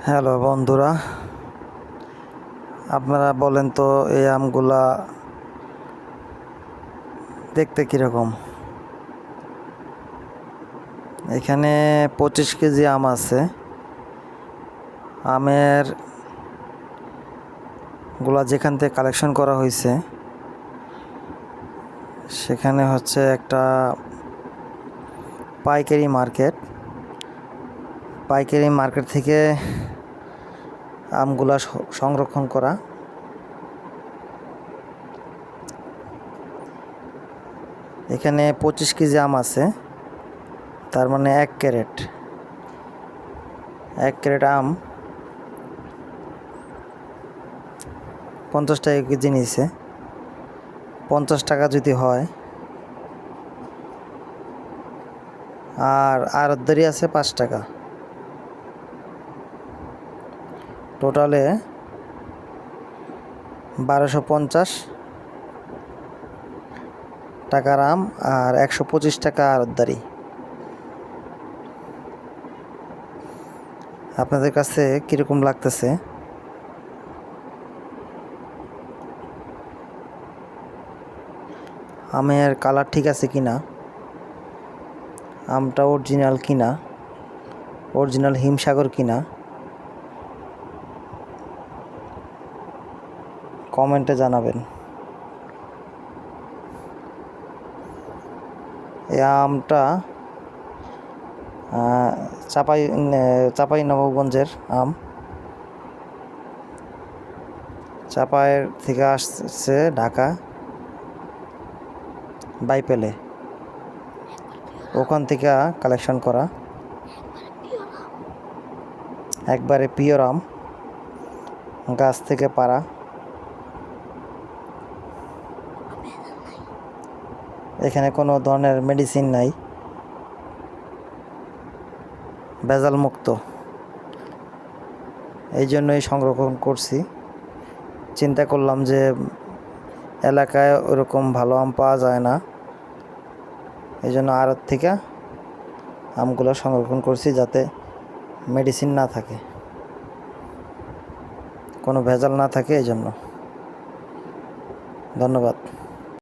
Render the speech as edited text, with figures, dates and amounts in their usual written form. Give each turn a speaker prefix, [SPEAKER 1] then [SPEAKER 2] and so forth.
[SPEAKER 1] Hello বন্ধুরা, আপনারা বলেন তো এই আমগুলা দেখতে কীরকম? এখানে 25 কেজি আম আছে। আমের গুলা যেখান থেকে কালেকশন করা হয়েছে সেখানে হচ্ছে একটা পাইকারি মার্কেট থেকে আমগুলা সংরক্ষণ করা। এখানে 25 কেজি আম আছে, তার মানে 1 ক্যারেট আম 50 টাকা কেজি নিয়েছে। 50 টাকা যদি হয়, আর আড়তদারি আছে 5 টাকা, টোটালে 1250 টাকার আম আর 125 টাকা আড়তদারি। আপনাদের কাছে কীরকম লাগতেছে? আমের কালার ঠিক আছে কিনা, আমটা অরিজিনাল কিনা, অরিজিনাল হিমসাগর কিনা, কমেন্টে জানাবেন। এই আমটা চাঁপাইনবাবগঞ্জের আম। চাঁপাইয়ের থেকে আসছে ঢাকা বাইপেলে, ওখান থেকে কালেকশন করা একবারে পিওর আম, গাছ থেকে পাড়া। এখানে কোনো ধরনের মেডিসিন নাই, ভেজাল মুক্ত। এই জন্যই সংরক্ষণ করছি। চিন্তা করলাম যে এলাকায় ওরকম ভালো আম পাওয়া যায় না, এই জন্য আড়ত থেকে আমগুলো সংরক্ষণ করছি যাতে মেডিসিন না থাকে, কোনো ভেজাল না থাকে। এই জন্য ধন্যবাদ।